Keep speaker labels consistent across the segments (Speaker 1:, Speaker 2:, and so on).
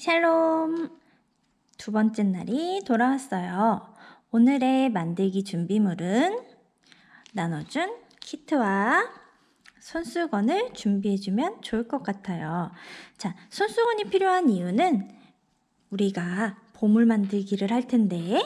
Speaker 1: 샬롬! 두 번째 날이 돌아왔어요. 오늘의 만들기 준비물은 나눠준 키트와 손수건을 준비해주면 좋을 것 같아요. 자, 손수건이 필요한 이유는 우리가 보물 만들기를 할 텐데,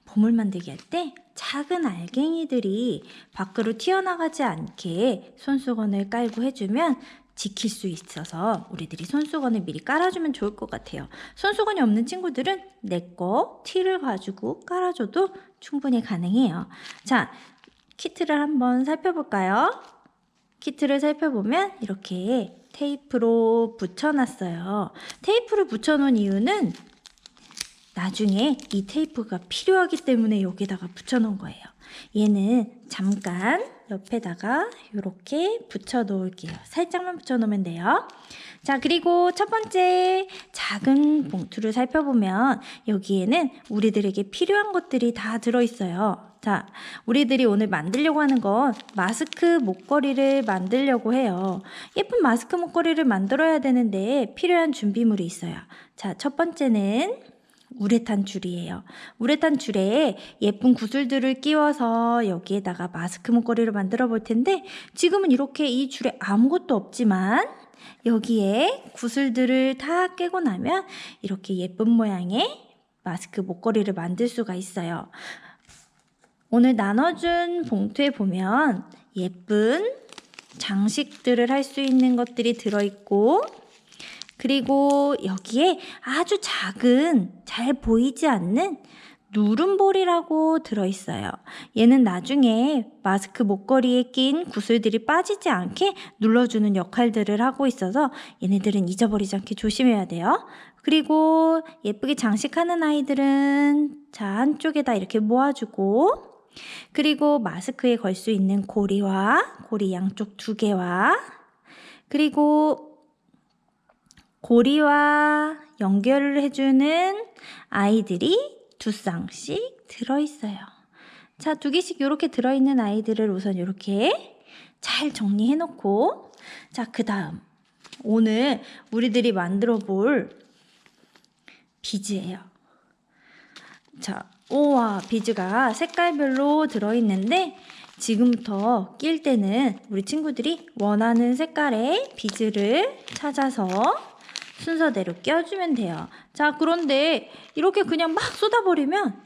Speaker 1: 보물 만들기 할 때 작은 알갱이들이 밖으로 튀어나가지 않게 손수건을 깔고 해주면 지킬 수 있어서 우리들이 손수건을 미리 깔아주면 좋을 것 같아요. 손수건이 없는 친구들은 내 거 티를 가지고 깔아줘도 충분히 가능해요. 자, 키트를 한번 살펴볼까요? 키트를 살펴보면 이렇게 테이프로 붙여놨어요. 테이프를 붙여놓은 이유는 나중에 이 테이프가 필요하기 때문에 여기다가 붙여놓은 거예요. 얘는 잠깐 옆에다가 이렇게 붙여 놓을게요. 살짝만 붙여 놓으면 돼요. 자, 그리고 첫 번째 작은 봉투를 살펴보면 여기에는 우리들에게 필요한 것들이 다 들어있어요. 자, 우리들이 오늘 만들려고 하는 건 마스크 목걸이를 만들려고 해요. 예쁜 마스크 목걸이를 만들어야 되는데 필요한 준비물이 있어요. 자, 첫 번째는 우레탄 줄이에요. 우레탄 줄에 예쁜 구슬들을 끼워서 여기에다가 마스크 목걸이를 만들어 볼 텐데 지금은 이렇게 이 줄에 아무것도 없지만 여기에 구슬들을 다 끼고 나면 이렇게 예쁜 모양의 마스크 목걸이를 만들 수가 있어요. 오늘 나눠준 봉투에 보면 예쁜 장식들을 할 수 있는 것들이 들어있고 그리고 여기에 아주 작은 잘 보이지 않는 누름볼이라고 들어있어요. 얘는 나중에 마스크 목걸이에 낀 구슬들이 빠지지 않게 눌러주는 역할들을 하고 있어서 얘네들은 잊어버리지 않게 조심해야 돼요. 그리고 예쁘게 장식하는 아이들은 자, 한쪽에다 이렇게 모아주고 그리고 마스크에 걸 수 있는 고리와 고리 양쪽 2개와 그리고 고리와 연결을 해주는 아이들이 2쌍씩 들어있어요. 자, 2개씩 이렇게 들어있는 아이들을 우선 이렇게 잘 정리해 놓고 자, 그 다음 오늘 우리들이 만들어 볼 비즈예요. 자, 우와, 비즈가 색깔별로 들어있는데 지금부터 낄 때는 우리 친구들이 원하는 색깔의 비즈를 찾아서 순서대로 껴주면 돼요. 자, 그런데 이렇게 그냥 막 쏟아버리면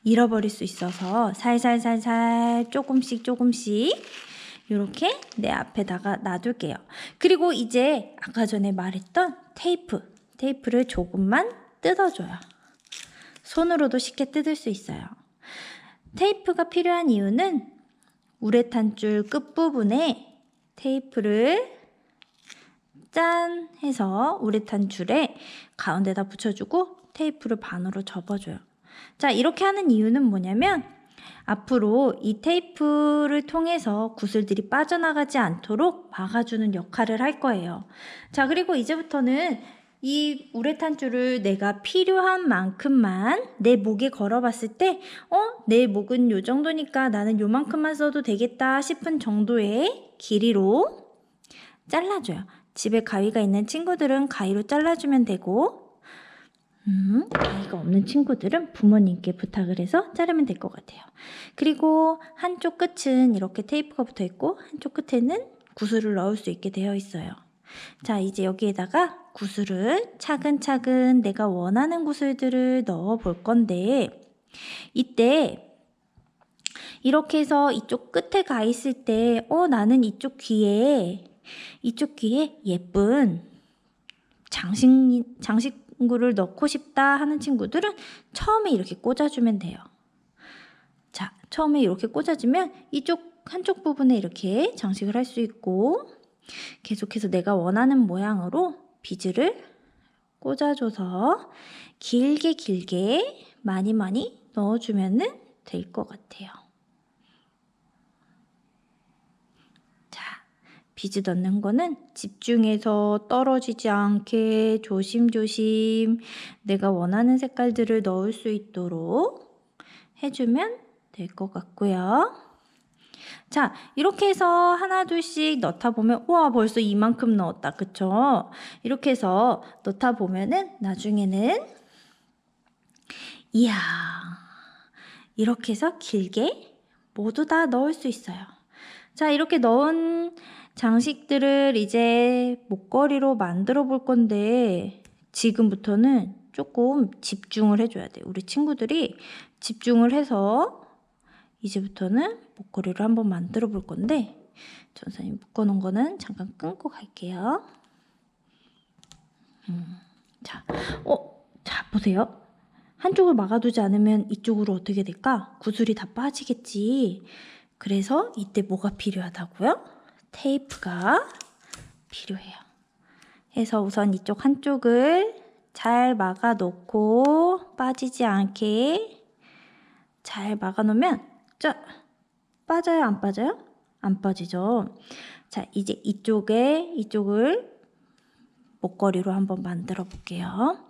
Speaker 1: 잃어버릴 수 있어서 살살살살 조금씩 이렇게 내 앞에다가 놔둘게요. 그리고 이제 아까 전에 말했던 테이프를 조금만 뜯어줘요. 손으로도 쉽게 뜯을 수 있어요. 테이프가 필요한 이유는 우레탄 줄 끝부분에 테이프를 짠 해서 우레탄 줄에 가운데다 붙여주고 테이프를 반으로 접어줘요. 자, 이렇게 하는 이유는 뭐냐면 앞으로 이 테이프를 통해서 구슬들이 빠져나가지 않도록 막아주는 역할을 할 거예요. 자, 그리고 이제부터는 이 우레탄 줄을 내가 필요한 만큼만 내 목에 걸어봤을 때 내 목은 요 정도니까 나는 요만큼만 써도 되겠다 싶은 정도의 길이로 잘라줘요. 집에 가위가 있는 친구들은 가위로 잘라주면 되고 가위가 없는 친구들은 부모님께 부탁을 해서 자르면 될 것 같아요. 그리고 한쪽 끝은 이렇게 테이프가 붙어있고 한쪽 끝에는 구슬을 넣을 수 있게 되어 있어요. 자, 이제 여기에다가 구슬을 차근차근 내가 원하는 구슬들을 넣어 볼 건데 이때 이렇게 해서 이쪽 끝에 가 있을 때 나는 이쪽 귀에 예쁜 장식구를 넣고 싶다 하는 친구들은 처음에 이렇게 꽂아주면 돼요. 자, 처음에 이렇게 꽂아주면 한쪽 부분에 이렇게 장식을 할 수 있고 계속해서 내가 원하는 모양으로 비즈를 꽂아줘서 길게 많이 넣어주면 될 것 같아요. 비즈 넣는 거는 집중해서 떨어지지 않게 조심조심 내가 원하는 색깔들을 넣을 수 있도록 해주면 될 것 같고요. 자, 이렇게 해서 하나 둘씩 넣다 보면 우와 벌써 이만큼 넣었다. 그쵸? 이렇게 해서 넣다 보면은 나중에는 이야 이렇게 해서 길게 모두 다 넣을 수 있어요. 자, 이렇게 넣은 장식들을 이제 목걸이로 만들어 볼 건데 지금부터는 조금 집중을 해줘야 돼요. 우리 친구들이 집중을 해서 이제부터는 목걸이를 한번 만들어 볼 건데 전사님 묶어놓은 거는 잠깐 끊고 갈게요. 자, 자 보세요. 한쪽을 막아두지 않으면 이쪽으로 어떻게 될까? 구슬이 다 빠지겠지. 그래서 이때 뭐가 필요하다고요? 테이프가 필요해요. 해서 우선 이쪽 한쪽을 잘 막아 놓고 빠지지 않게 잘 막아 놓으면 자, 빠져요? 안 빠져요? 안 빠지죠. 자, 이제 이쪽을 목걸이로 한번 만들어 볼게요.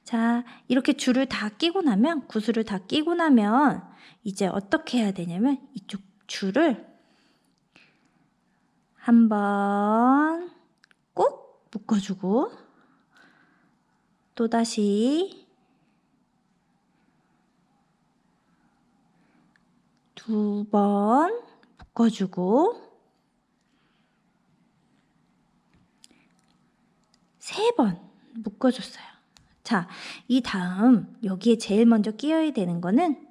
Speaker 1: 자, 이렇게 줄을 다 끼고 나면, 구슬을 다 끼고 나면 이제 어떻게 해야 되냐면 이쪽 줄을 한번 꾹 묶어주고 또다시 두 번 묶어주고 세 번 묶어줬어요. 자, 이 다음 여기에 제일 먼저 끼워야 되는 거는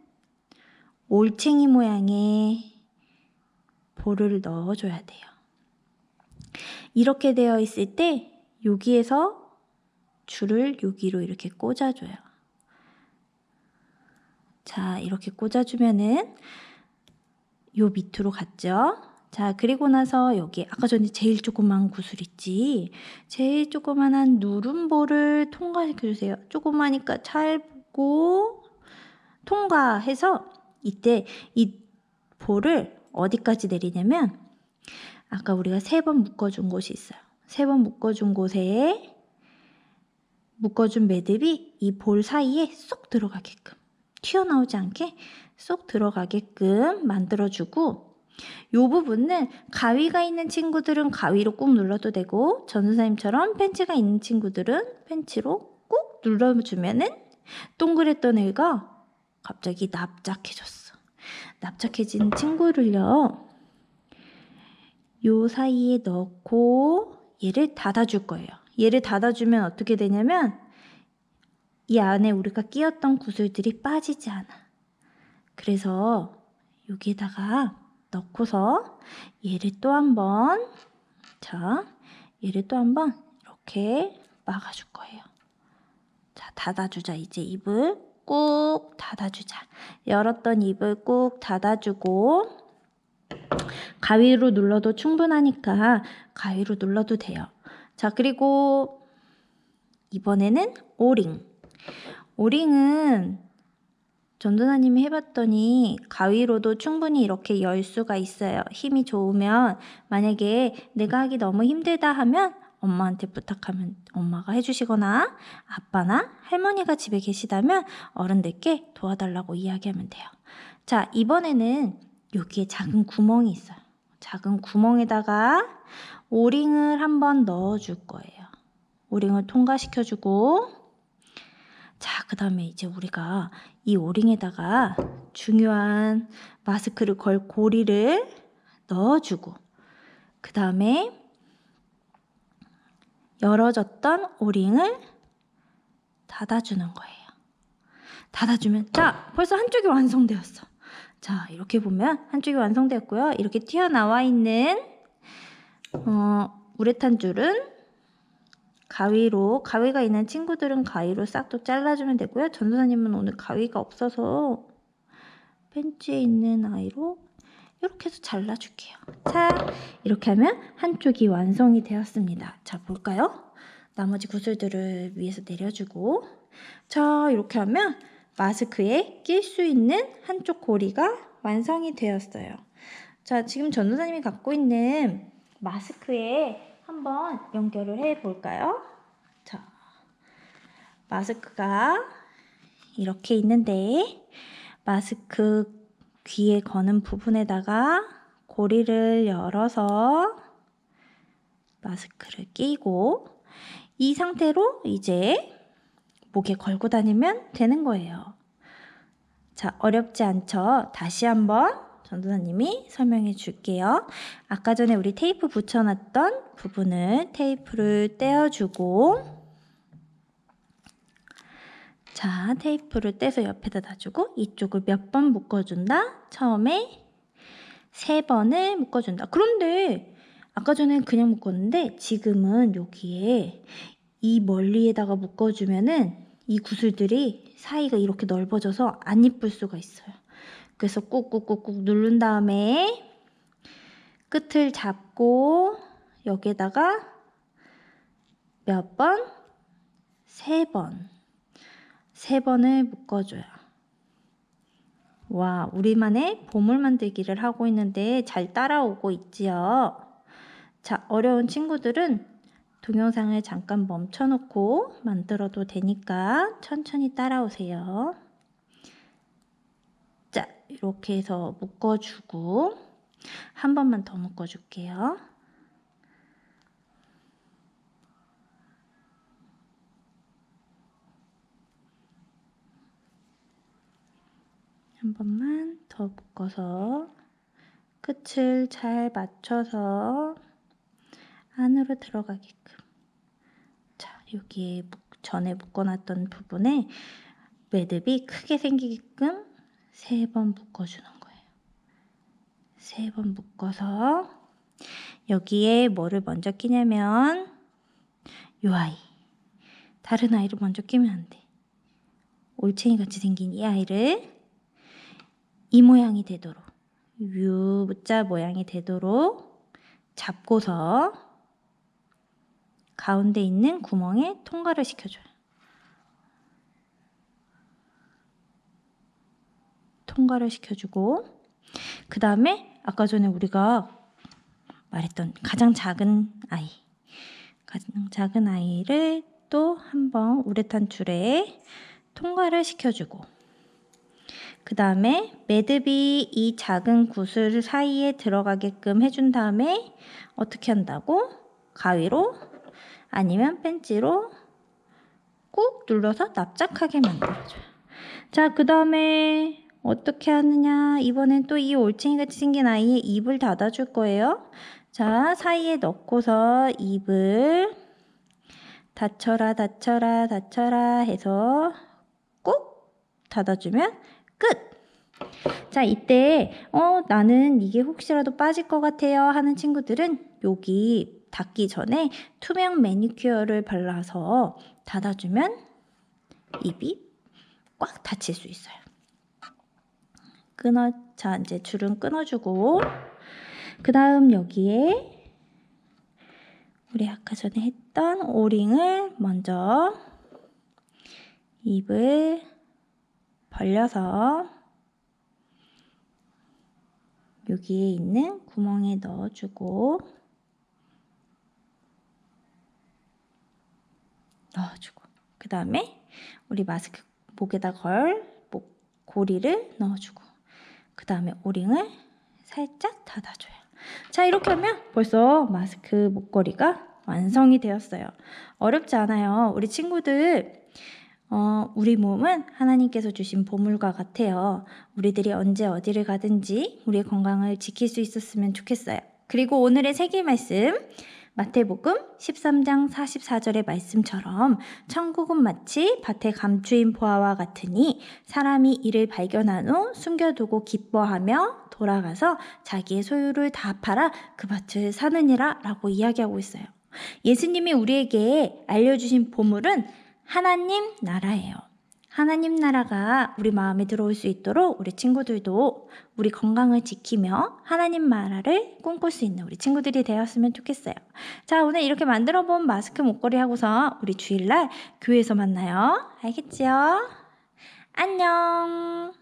Speaker 1: 올챙이 모양의 볼을 넣어줘야 돼요. 이렇게 되어 있을 때 여기에서 줄을 여기로 이렇게 꽂아줘요. 자, 이렇게 꽂아주면은 요 밑으로 갔죠. 자, 그리고 나서 여기 아까 전에 제일 조그만 구슬 있지? 제일 조그만한 누름볼을 통과시켜주세요. 조그마니까 잘 보고 통과해서 이때 이 볼을 어디까지 내리냐면 아까 우리가 3번 묶어준 곳이 있어요. 3번 묶어준 곳에 묶어준 매듭이 이 볼 사이에 쏙 들어가게끔 튀어나오지 않게 쏙 들어가게끔 만들어주고 이 부분은 가위가 있는 친구들은 가위로 꾹 눌러도 되고 전도사님처럼 펜치가 있는 친구들은 펜치로 꾹 눌러주면은 동그랬던 애가 갑자기 납작해졌어. 납작해진 친구를요. 요 사이에 넣고 얘를 닫아줄 거예요. 얘를 닫아주면 어떻게 되냐면 이 안에 우리가 끼웠던 구슬들이 빠지지 않아. 그래서 여기에다가 넣고서 얘를 또 한번 얘를 또 한번 이렇게 막아줄 거예요. 자, 닫아주자. 이제 입을 꾹 닫아주자. 열었던 입을 꾹 닫아주고 가위로 눌러도 충분하니까 가위로 눌러도 돼요. 자, 그리고 이번에는 오링. 오링은 전도사님이 해봤더니 가위로도 충분히 이렇게 열 수가 있어요. 힘이 좋으면 만약에 내가 하기 너무 힘들다 하면 엄마한테 부탁하면 엄마가 해주시거나 아빠나 할머니가 집에 계시다면 어른들께 도와달라고 이야기하면 돼요. 자, 이번에는 여기에 작은 구멍이 있어요. 작은 구멍에다가 오링을 한번 넣어줄 거예요. 오링을 통과시켜주고 자, 그 다음에 이제 우리가 이 오링에다가 중요한 마스크를 걸 고리를 넣어주고 그 다음에 열어졌던 오링을 닫아주는 거예요. 닫아주면 자, 벌써 한쪽이 완성되었어. 자, 이렇게 보면 한쪽이 완성되었고요. 이렇게 튀어나와 있는 우레탄 줄은 가위가 있는 친구들은 가위로 싹둑 잘라주면 되고요. 전도사님은 오늘 가위가 없어서 펜치에 있는 아이로 이렇게 해서 잘라줄게요. 자, 이렇게 하면 한쪽이 완성이 되었습니다. 자, 볼까요? 나머지 구슬들을 위에서 내려주고 자, 이렇게 하면 마스크에 낄 수 있는 한쪽 고리가 완성이 되었어요. 자, 지금 전도사님이 갖고 있는 마스크에 한번 연결을 해 볼까요? 자, 마스크가 이렇게 있는데 마스크 귀에 거는 부분에다가 고리를 열어서 마스크를 끼고 이 상태로 이제 목에 걸고 다니면 되는 거예요. 자, 어렵지 않죠? 다시 한번 전도사님이 설명해 줄게요. 아까 전에 우리 테이프 붙여놨던 부분을 테이프를 떼어주고, 자, 테이프를 떼서 옆에다 놔주고 이쪽을 몇 번 묶어준다? 처음에 3번을 묶어준다. 그런데 아까 전엔 그냥 묶었는데 지금은 여기에 이 멀리에다가 묶어주면은 이 구슬들이 사이가 이렇게 넓어져서 안 이쁠 수가 있어요. 그래서 꾹꾹꾹꾹 누른 다음에 끝을 잡고 여기에다가 몇 번? 3번. 3번을 묶어줘요. 와, 우리만의 보물 만들기를 하고 있는데 잘 따라오고 있지요. 자, 어려운 친구들은 동영상을 잠깐 멈춰놓고 만들어도 되니까 천천히 따라오세요. 자, 이렇게 해서 묶어주고 한 번만 더 묶어줄게요. 한 번만 더 묶어서 끝을 잘 맞춰서 안으로 들어가게끔. 자, 여기에 전에 묶어놨던 부분에 매듭이 크게 생기게끔 3번 묶어주는 거예요. 3번 묶어서 여기에 뭐를 먼저 끼냐면 요 아이, 다른 아이를 먼저 끼면 안 돼. 올챙이 같이 생긴 이 아이를 이 모양이 되도록, U자 모양이 되도록 잡고서 가운데 있는 구멍에 통과를 시켜줘요. 통과를 시켜주고 그 다음에 아까 전에 우리가 말했던 가장 작은 아이를 또 한번 우레탄 줄에 통과를 시켜주고 그 다음에 매듭이 이 작은 구슬 사이에 들어가게끔 해준 다음에 어떻게 한다고? 가위로 아니면 펜치로 꾹 눌러서 납작하게 만들어줘요. 자, 그 다음에 어떻게 하느냐? 이번엔 또 이 올챙이같이 생긴 아이의 입을 닫아줄 거예요. 자, 사이에 넣고서 입을 닫혀라 닫혀라 닫혀라 해서 꾹 닫아주면 끝! 자, 이때 나는 이게 혹시라도 빠질 것 같아요 하는 친구들은 여기 닫기 전에 투명 매니큐어를 발라서 닫아주면 입이 꽉 닫힐 수 있어요. 자, 이제 줄은 끊어주고 그 다음 여기에 우리 아까 전에 했던 오링을 먼저 입을 벌려서 여기에 있는 구멍에 넣어주고 그 다음에 우리 마스크 목에다 걸 고리를 넣어주고 그 다음에 오링을 살짝 닫아줘요. 자, 이렇게 하면 벌써 마스크 목걸이가 완성이 되었어요. 어렵지 않아요. 우리 친구들 우리 몸은 하나님께서 주신 보물과 같아요. 우리들이 언제 어디를 가든지 우리의 건강을 지킬 수 있었으면 좋겠어요. 그리고 오늘의 세계 말씀 마태복음 13장 44절의 말씀처럼 천국은 마치 밭에 감추인 보화와 같으니 사람이 이를 발견한 후 숨겨두고 기뻐하며 돌아가서 자기의 소유를 다 팔아 그 밭을 사느니라 라고 이야기하고 있어요. 예수님이 우리에게 알려주신 보물은 하나님 나라예요. 하나님 나라가 우리 마음에 들어올 수 있도록 우리 친구들도 우리 건강을 지키며 하나님 나라를 꿈꿀 수 있는 우리 친구들이 되었으면 좋겠어요. 자, 오늘 이렇게 만들어 본 마스크 목걸이 하고서 우리 주일날 교회에서 만나요. 알겠지요? 안녕.